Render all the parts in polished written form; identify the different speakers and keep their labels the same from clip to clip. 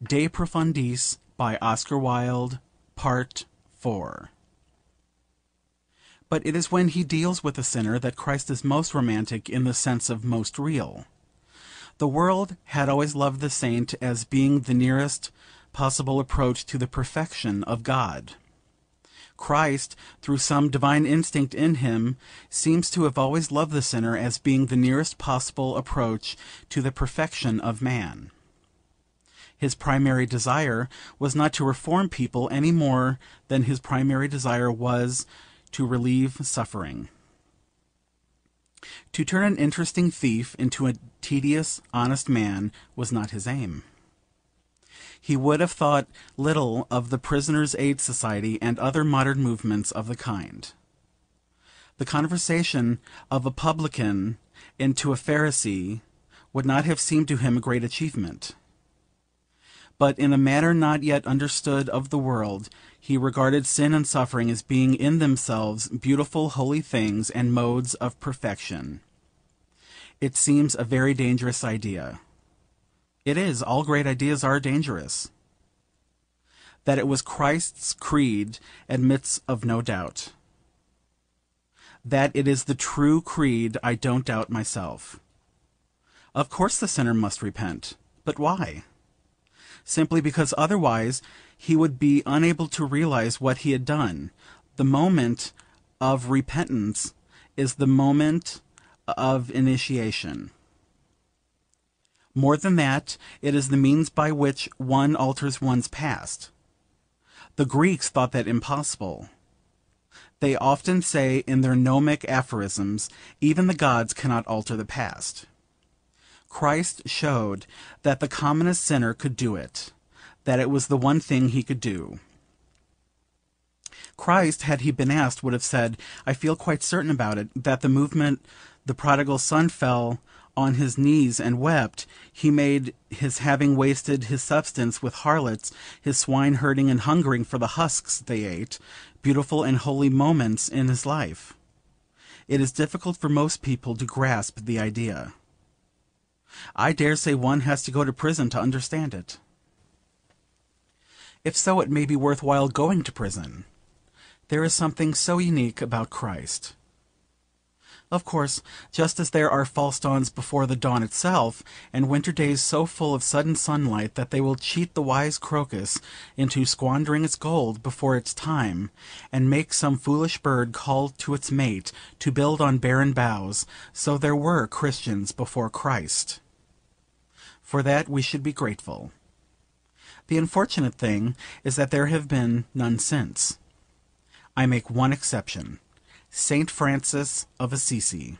Speaker 1: De Profundis by Oscar Wilde, Part 4. But it is when he deals with the sinner that Christ is most romantic in the sense of most real. The world had always loved the saint as being the nearest possible approach to the perfection of God. Christ, through some divine instinct in him, seems to have always loved the sinner as being the nearest possible approach to the perfection of man. His primary desire was not to reform people any more than his primary desire was to relieve suffering. To turn an interesting thief into a tedious, honest man was not his aim. He would have thought little of the Prisoners' Aid Society and other modern movements of the kind. The conversion of a publican into a Pharisee would not have seemed to him a great achievement. But in a manner not yet understood of the world, he regarded sin and suffering as being in themselves beautiful, holy things and modes of perfection. It seems a very dangerous idea. It is. All great ideas are dangerous. That it was Christ's creed admits of no doubt. That it is the true creed I don't doubt myself. Of course the sinner must repent. But why? Simply because otherwise he would be unable to realize what he had done. The moment of repentance is the moment of initiation. More than that, it is the means by which one alters one's past. The Greeks thought that impossible. They often say in their gnomic aphorisms, even the gods cannot alter the past. Christ showed that the commonest sinner could do it, that it was the one thing he could do. Christ, had he been asked, would have said, I feel quite certain about it, that the moment the prodigal son fell on his knees and wept, he made his having wasted his substance with harlots, his swine herding and hungering for the husks they ate, beautiful and holy moments in his life. It is difficult for most people to grasp the idea. I dare say one has to go to prison to understand it. If so, it may be worth while going to prison. There is something so unique about Christ. Of course, just as there are false dawns before the dawn itself, and winter days so full of sudden sunlight that they will cheat the wise crocus into squandering its gold before its time, and make some foolish bird call to its mate to build on barren boughs, so there were Christians before Christ. For that we should be grateful. The unfortunate thing is that there have been none since. I make one exception. Saint Francis of Assisi.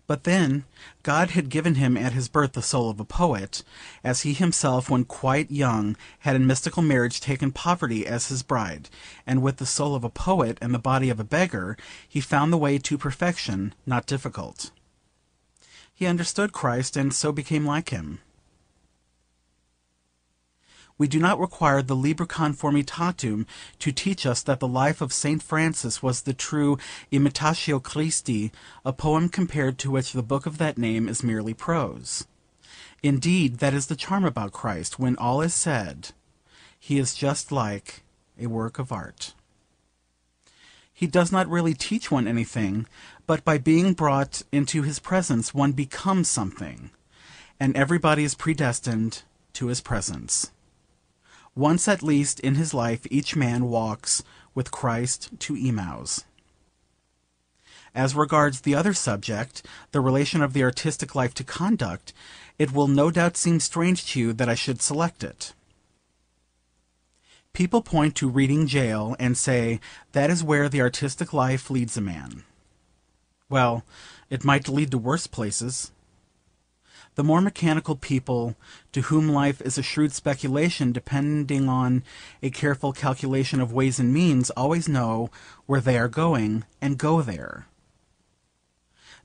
Speaker 1: But then, God had given him at his birth the soul of a poet, as he himself, when quite young, had in mystical marriage taken poverty as his bride, and with the soul of a poet and the body of a beggar, he found the way to perfection not difficult. He understood Christ, and so became like him. We do not require the Liber Conformitatum to teach us that the life of St. Francis was the true Imitatio Christi, a poem compared to which the book of that name is merely prose. Indeed, that is the charm about Christ. When all is said, he is just like a work of art. He does not really teach one anything, but by being brought into his presence one becomes something, and everybody is predestined to his presence. Once at least in his life each man walks with Christ to Emmaus. As regards the other subject, the relation of the artistic life to conduct, it will no doubt seem strange to you that I should select it. People point to Reading Gaol and say that is where the artistic life leads a man. Well, it might lead to worse places. The more mechanical people, to whom life is a shrewd speculation depending on a careful calculation of ways and means, always know where they are going, and go there.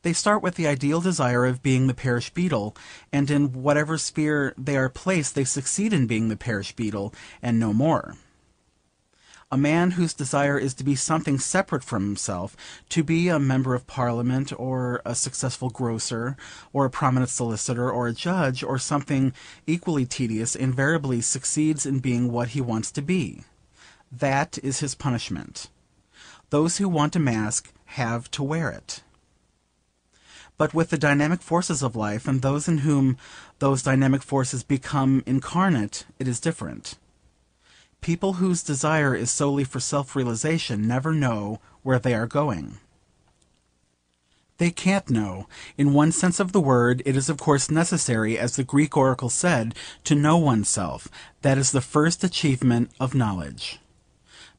Speaker 1: They start with the ideal desire of being the parish beadle, and in whatever sphere they are placed they succeed in being the parish beadle, and no more. A man whose desire is to be something separate from himself, to be a member of Parliament, or a successful grocer, or a prominent solicitor, or a judge, or something equally tedious, invariably succeeds in being what he wants to be. That is his punishment. Those who want a mask have to wear it. But with the dynamic forces of life, and those in whom those dynamic forces become incarnate, it is different. People whose desire is solely for self-realization never know where they are going. They can't know. In one sense of the word, it is of course necessary, as the Greek oracle said, to know oneself. That is the first achievement of knowledge.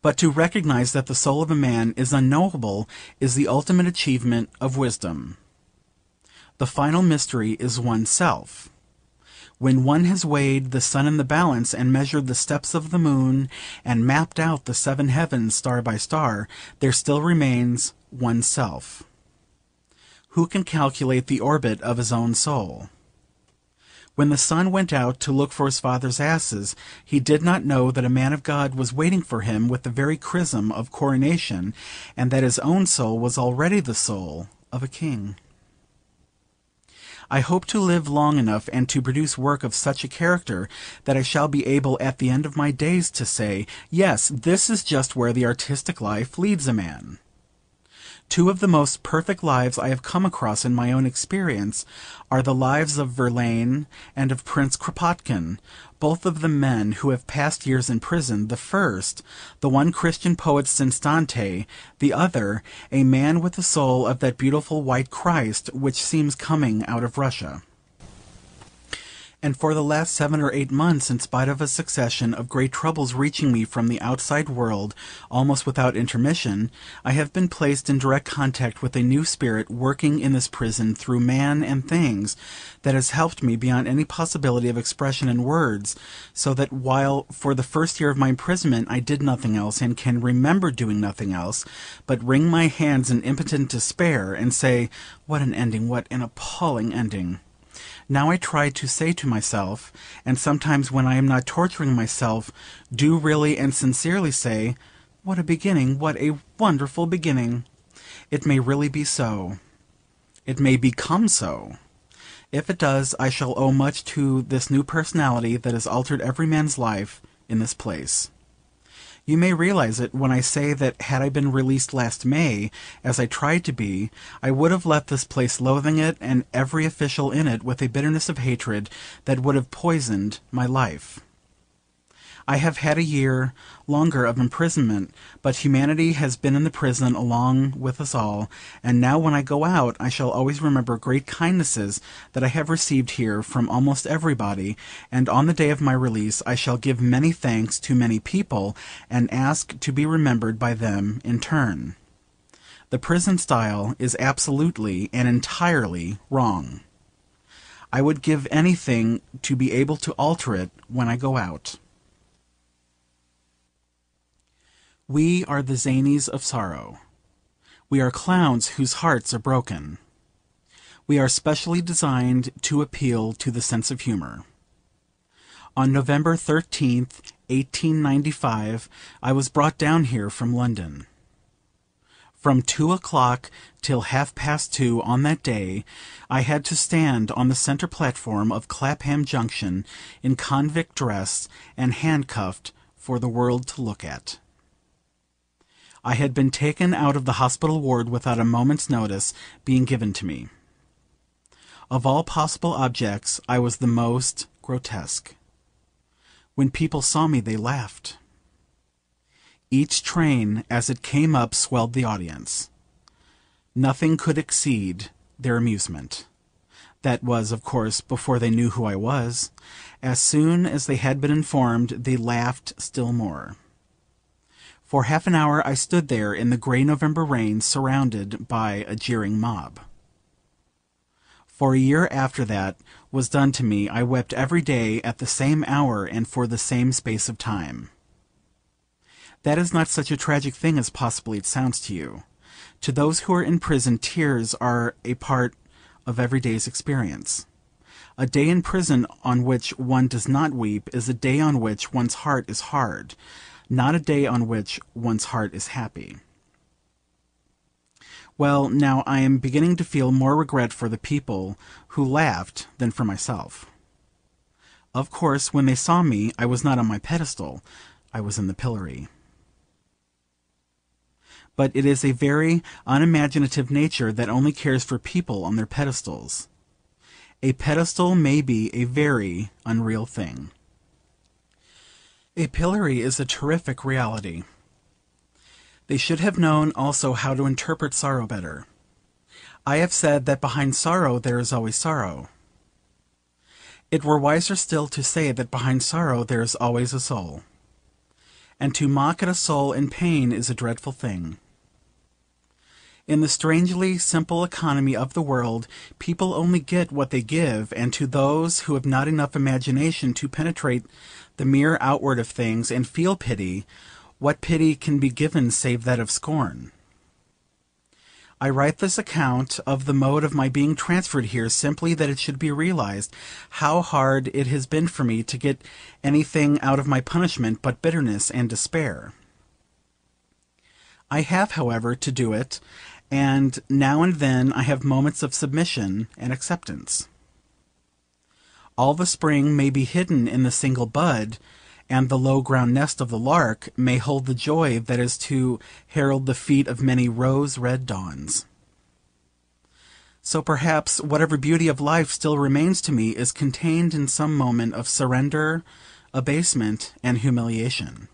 Speaker 1: But to recognize that the soul of a man is unknowable is the ultimate achievement of wisdom. The final mystery is oneself. When one has weighed the sun in the balance, and measured the steps of the moon, and mapped out the seven heavens star by star, there still remains oneself. Who can calculate the orbit of his own soul? When the son went out to look for his father's asses, he did not know that a man of God was waiting for him with the very chrism of coronation, and that his own soul was already the soul of a king. I hope to live long enough and to produce work of such a character that I shall be able at the end of my days to say, yes, this is just where the artistic life leads a man. Two of the most perfect lives I have come across in my own experience are the lives of Verlaine and of Prince Krapotkin, both of them men who have passed years in prison, the first, the one Christian poet since Dante, the other, a man with the soul of that beautiful white Christ which seems coming out of Russia. And for the last 7 or 8 months, in spite of a succession of great troubles reaching me from the outside world almost without intermission, I have been placed in direct contact with a new spirit working in this prison through man and things, that has helped me beyond any possibility of expression in words, so that while for the first year of my imprisonment I did nothing else, and can remember doing nothing else, but wring my hands in impotent despair, and say, what an ending, what an appalling ending. Now I try to say to myself, and sometimes when I am not torturing myself, do really and sincerely say, what a beginning, what a wonderful beginning. It may really be so. It may become so. If it does, I shall owe much to this new personality that has altered every man's life in this place. You may realize it when I say that had I been released last May, as I tried to be, I would have left this place loathing it and every official in it with a bitterness of hatred that would have poisoned my life. I have had a year longer of imprisonment, but humanity has been in the prison along with us all, and now when I go out I shall always remember great kindnesses that I have received here from almost everybody, and on the day of my release I shall give many thanks to many people, and ask to be remembered by them in turn. The prison style is absolutely and entirely wrong. I would give anything to be able to alter it when I go out. We are the zanies of sorrow. We are clowns whose hearts are broken. We are specially designed to appeal to the sense of humor. On November 13th, 1895, I was brought down here from London. From 2 o'clock till 2:30 on that day, I had to stand on the centre platform of Clapham Junction in convict dress and handcuffed for the world to look at. I had been taken out of the hospital ward without a moment's notice being given to me. Of all possible objects, I was the most grotesque. When people saw me, they laughed. Each train, as it came up, swelled the audience. Nothing could exceed their amusement. That was, of course, before they knew who I was. As soon as they had been informed, they laughed still more. For half an hour I stood there in the grey November rain, surrounded by a jeering mob. For a year after that was done to me, I wept every day at the same hour and for the same space of time. That is not such a tragic thing as possibly it sounds to you. To those who are in prison, tears are a part of every day's experience. A day in prison on which one does not weep is a day on which one's heart is hard. not a day on which one's heart is happy. Well, now I am beginning to feel more regret for the people who laughed than for myself. Of course, when they saw me, I was not on my pedestal, I was in the pillory. But it is a very unimaginative nature that only cares for people on their pedestals. A pedestal may be a very unreal thing. A pillory is a terrific reality. They should have known also how to interpret sorrow better. I have said that behind sorrow there is always sorrow. It were wiser still to say that behind sorrow there is always a soul. And to mock at a soul in pain is a dreadful thing. In the strangely simple economy of the world, people only get what they give, and to those who have not enough imagination to penetrate the mere outward of things and feel pity, what pity can be given save that of scorn? I write this account of the mode of my being transferred here simply that it should be realized how hard it has been for me to get anything out of my punishment but bitterness and despair. I have, however, to do it, and now and then I have moments of submission and acceptance. All the spring may be hidden in the single bud, and the low-ground nest of the lark may hold the joy that is to herald the feet of many rose-red dawns. So perhaps whatever beauty of life still remains to me is contained in some moment of surrender, abasement, and humiliation.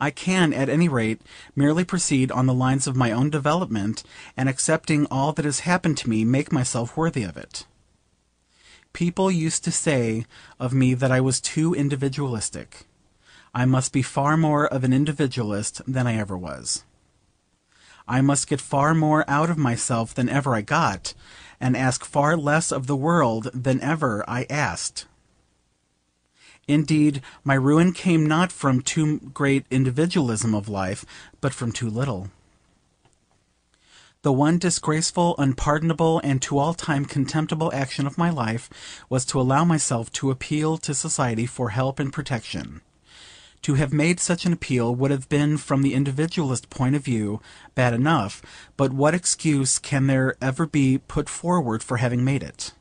Speaker 1: I can, at any rate, merely proceed on the lines of my own development, and accepting all that has happened to me, make myself worthy of it. People used to say of me that I was too individualistic. I must be far more of an individualist than I ever was. I must get far more out of myself than ever I got, and ask far less of the world than ever I asked. Indeed, my ruin came not from too great individualism of life, but from too little. The one disgraceful, unpardonable, and to all time contemptible action of my life was to allow myself to appeal to society for help and protection. To have made such an appeal would have been, from the individualist point of view, bad enough, but what excuse can there ever be put forward for having made it?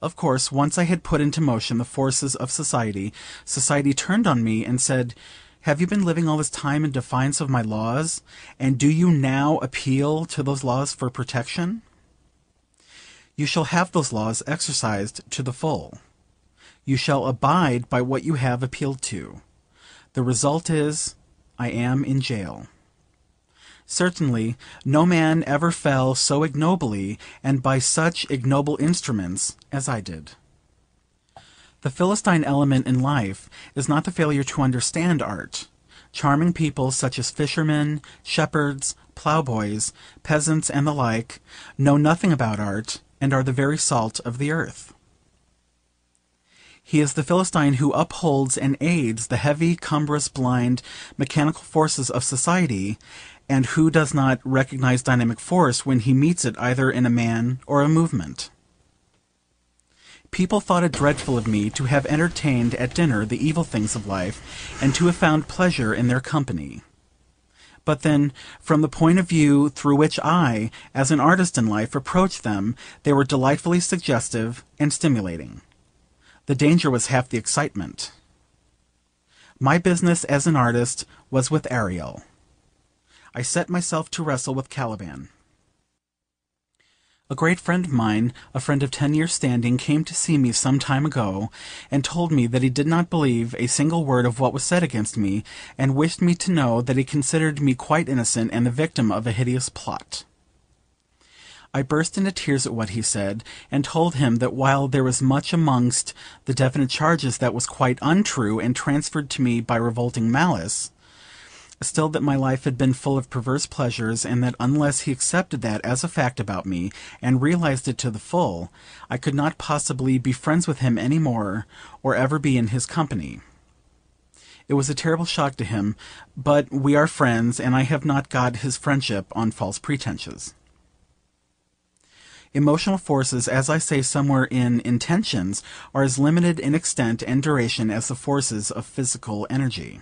Speaker 1: Of course, once I had put into motion the forces of society, society turned on me and said, "Have you been living all this time in defiance of my laws, and do you now appeal to those laws for protection? You shall have those laws exercised to the full. You shall abide by what you have appealed to. The result is, I am in jail." Certainly, no man ever fell so ignobly, and by such ignoble instruments, as I did. The Philistine element in life is not the failure to understand art. Charming people, such as fishermen, shepherds, ploughboys, peasants, and the like, know nothing about art, and are the very salt of the earth. He is the Philistine who upholds and aids the heavy, cumbrous, blind, mechanical forces of society, and who does not recognize dynamic force when he meets it either in a man or a movement. People thought it dreadful of me to have entertained at dinner the evil things of life, and to have found pleasure in their company. But then, from the point of view through which I, as an artist in life, approached them, they were delightfully suggestive and stimulating. The danger was half the excitement. My business as an artist was with Ariel. I set myself to wrestle with Caliban. A great friend of mine, a friend of 10 years' standing, came to see me some time ago, and told me that he did not believe a single word of what was said against me, and wished me to know that he considered me quite innocent and the victim of a hideous plot. I burst into tears at what he said, and told him that while there was much amongst the definite charges that was quite untrue and transferred to me by revolting malice, still that my life had been full of perverse pleasures, and that unless he accepted that as a fact about me, and realized it to the full, I could not possibly be friends with him any more, or ever be in his company. It was a terrible shock to him, but we are friends, and I have not got his friendship on false pretensions. Emotional forces, as I say somewhere in Intentions, are as limited in extent and duration as the forces of physical energy.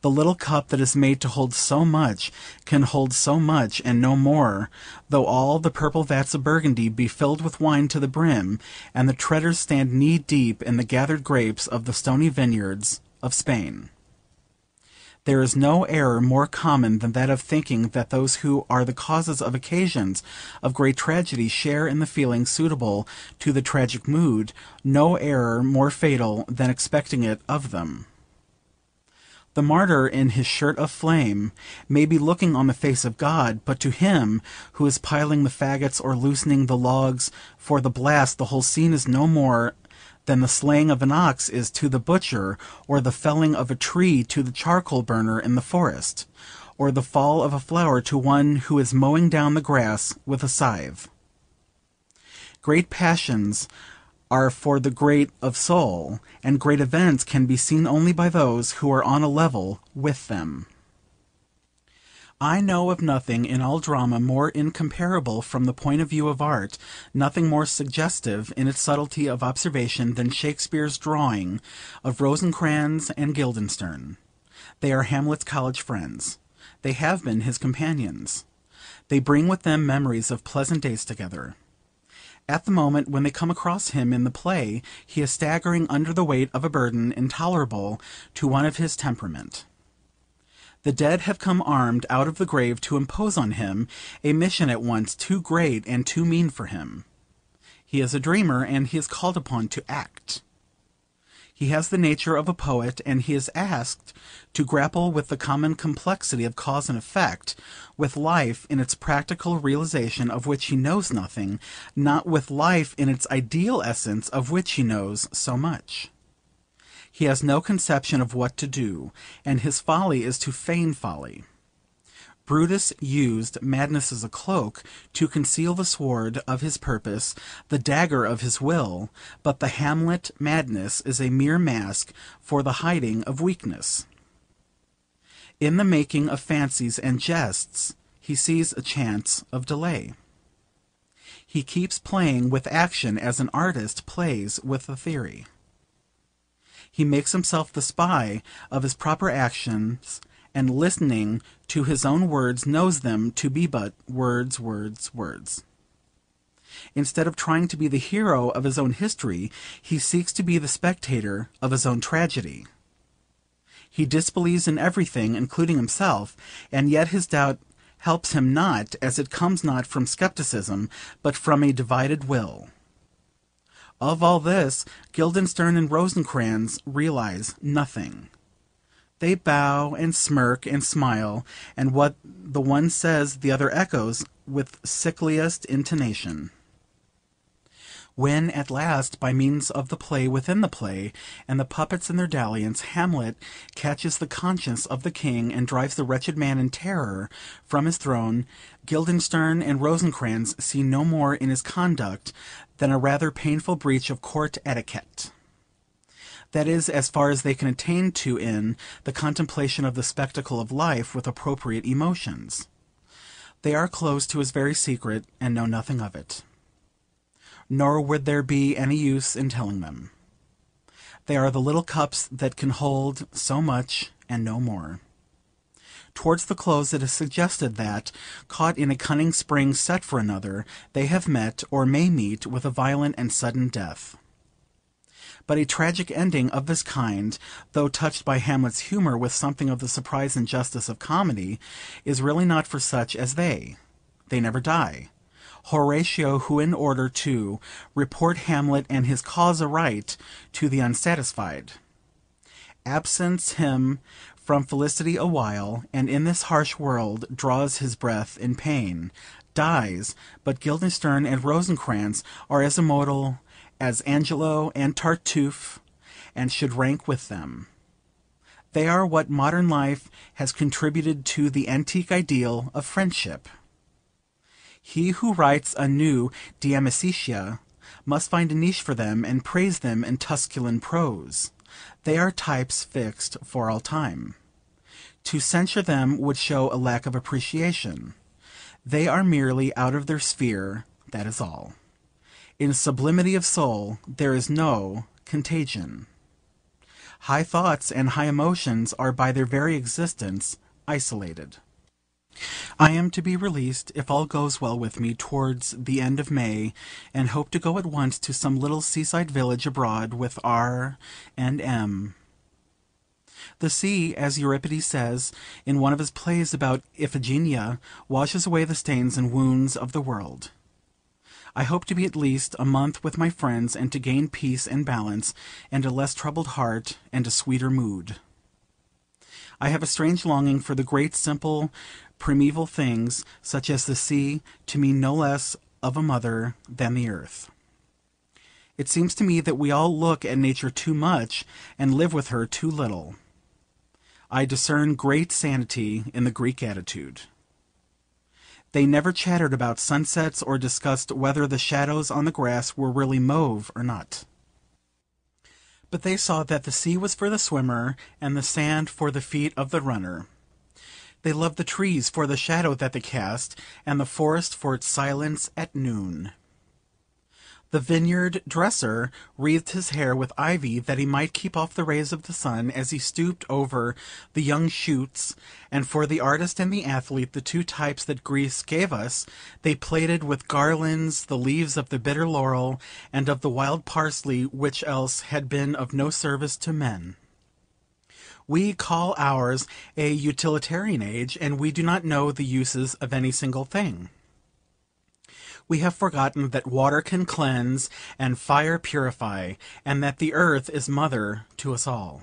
Speaker 1: The little cup that is made to hold so much can hold so much and no more, though all the purple vats of Burgundy be filled with wine to the brim, and the treaders stand knee-deep in the gathered grapes of the stony vineyards of Spain. There is no error more common than that of thinking that those who are the causes of occasions of great tragedy share in the feelings suitable to the tragic mood, no error more fatal than expecting it of them. The martyr in his shirt of flame may be looking on the face of God, but to him who is piling the faggots or loosening the logs for the blast, the whole scene is no more than the slaying of an ox is to the butcher, or the felling of a tree to the charcoal burner in the forest, or the fall of a flower to one who is mowing down the grass with a scythe. Great passions are for the great of soul, and great events can be seen only by those who are on a level with them. I know of nothing in all drama more incomparable from the point of view of art, nothing more suggestive in its subtlety of observation than Shakespeare's drawing of Rosencrantz and Guildenstern. They are Hamlet's college friends. They have been his companions. They bring with them memories of pleasant days together. At the moment when they come across him in the play, he is staggering under the weight of a burden intolerable to one of his temperament. The dead have come armed out of the grave to impose on him a mission at once too great and too mean for him. He is a dreamer, and he is called upon to act. He has the nature of a poet, and he is asked to grapple with the common complexity of cause and effect, with life in its practical realization of which he knows nothing, not with life in its ideal essence of which he knows so much. He has no conception of what to do, and his folly is to feign folly. Brutus used madness as a cloak to conceal the sword of his purpose, the dagger of his will, but the Hamlet madness is a mere mask for the hiding of weakness. In the making of fancies and jests he sees a chance of delay. He keeps playing with action as an artist plays with a theory. He makes himself the spy of his proper actions, and listening to his own words knows them to be but words, words, words. Instead of trying to be the hero of his own history, he seeks to be the spectator of his own tragedy. He disbelieves in everything, including himself, and yet his doubt helps him not, as it comes not from skepticism, but from a divided will. Of all this, Guildenstern and Rosencrantz realize nothing. They bow and smirk and smile, and what the one says the other echoes with sickliest intonation. When at last, by means of the play within the play, and the puppets in their dalliance, Hamlet catches the conscience of the king and drives the wretched man in terror from his throne, Guildenstern and Rosencrantz see no more in his conduct than a rather painful breach of court etiquette. That is, as far as they can attain to in the contemplation of the spectacle of life with appropriate emotions. They are close to his very secret, and know nothing of it. Nor would there be any use in telling them. They are the little cups that can hold so much and no more. Towards the close it is suggested that, caught in a cunning spring set for another, they have met, or may meet, with a violent and sudden death. But a tragic ending of this kind, though touched by Hamlet's humour with something of the surprise and justice of comedy, is really not for such as they. They never die. Horatio, who in order to report Hamlet and his cause aright to the unsatisfied, absents him from felicity a while, and in this harsh world draws his breath in pain, dies, but Guildenstern and Rosencrantz are as immortal as Angelo and Tartuffe, and should rank with them. They are what modern life has contributed to the antique ideal of friendship. He who writes a new De Amicitia must find a niche for them and praise them in Tusculan prose. They are types fixed for all time. To censure them would show a lack of appreciation. They are merely out of their sphere, that is all. In sublimity of soul there is no contagion. High thoughts and high emotions are by their very existence isolated. I am to be released, if all goes well with me, towards the end of May, and hope to go at once to some little seaside village abroad with R and M. The sea, as Euripides says in one of his plays about Iphigenia, washes away the stains and wounds of the world. I hope to be at least a month with my friends, and to gain peace and balance, and a less troubled heart, and a sweeter mood. I have a strange longing for the great, simple, primeval things, such as the sea, to me no less of a mother than the earth. It seems to me that we all look at nature too much, and live with her too little. I discern great sanity in the Greek attitude. They never chattered about sunsets, or discussed whether the shadows on the grass were really mauve or not. But they saw that the sea was for the swimmer, and the sand for the feet of the runner. They loved the trees for the shadow that they cast, and the forest for its silence at noon. The vineyard dresser wreathed his hair with ivy that he might keep off the rays of the sun as he stooped over the young shoots, and for the artist and the athlete, the two types that Greece gave us, they plaited with garlands the leaves of the bitter laurel and of the wild parsley, which else had been of no service to men. We call ours a utilitarian age, and we do not know the uses of any single thing. We have forgotten that water can cleanse and fire purify, and that the earth is mother to us all.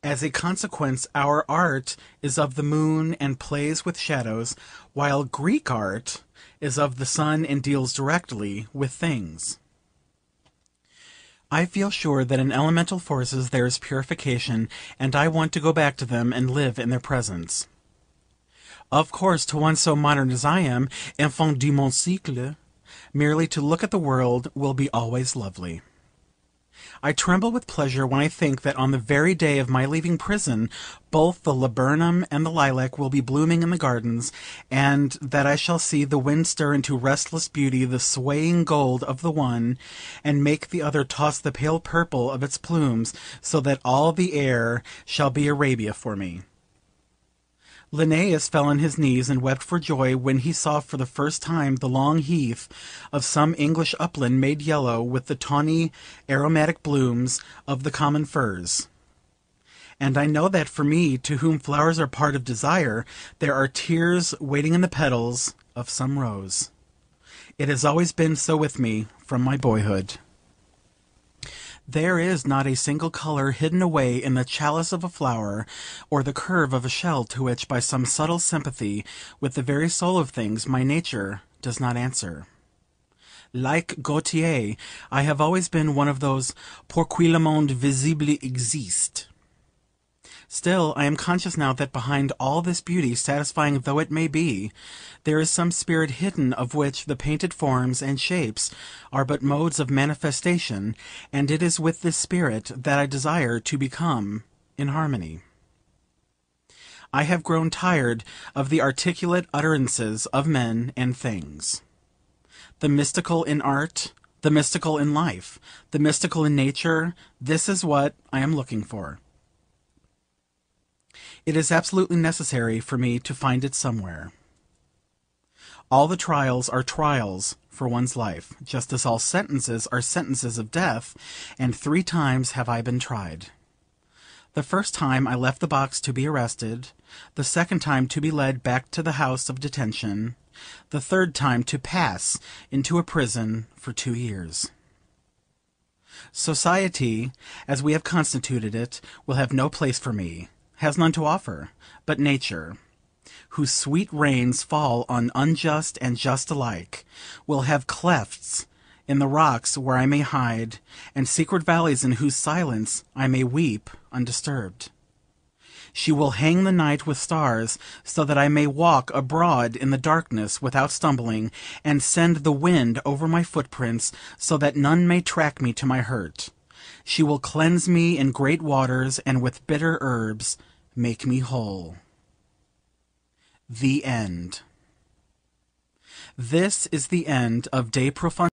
Speaker 1: As a consequence, our art is of the moon and plays with shadows, while Greek art is of the sun and deals directly with things. I feel sure that in elemental forces there is purification, and I want to go back to them and live in their presence. Of course, to one so modern as I am, enfant du mon siècle, merely to look at the world will be always lovely. I tremble with pleasure when I think that on the very day of my leaving prison both the laburnum and the lilac will be blooming in the gardens, and that I shall see the wind stir into restless beauty the swaying gold of the one, and make the other toss the pale purple of its plumes, so that all the air shall be Arabia for me. Linnaeus fell on his knees and wept for joy when he saw for the first time the long heath of some English upland made yellow with the tawny aromatic blooms of the common furze. And I know that for me, to whom flowers are part of desire, there are tears waiting in the petals of some rose. It has always been so with me from my boyhood. There is not a single colour hidden away in the chalice of a flower, or the curve of a shell, to which, by some subtle sympathy with the very soul of things, my nature does not answer. Like Gautier, I have always been one of those pour qui le monde visible existe. Still, I am conscious now that behind all this beauty, satisfying though it may be, there is some spirit hidden of which the painted forms and shapes are but modes of manifestation, and it is with this spirit that I desire to become in harmony. I have grown tired of the articulate utterances of men and things. The mystical in art, the mystical in life, the mystical in nature, this is what I am looking for. It is absolutely necessary for me to find it somewhere. All the trials are trials for one's life, just as all sentences are sentences of death, and 3 times have I been tried. The first time I left the box to be arrested, the second time to be led back to the house of detention, the third time to pass into a prison for 2 years. Society, as we have constituted it, will have no place for me, has none to offer, but nature, whose sweet rains fall on unjust and just alike, will have clefts in the rocks where I may hide, and secret valleys in whose silence I may weep undisturbed. She will hang the night with stars, so that I may walk abroad in the darkness without stumbling, and send the wind over my footprints, so that none may track me to my hurt. She will cleanse me in great waters, and with bitter herbs make me whole. The end. This is the end of De Profundis.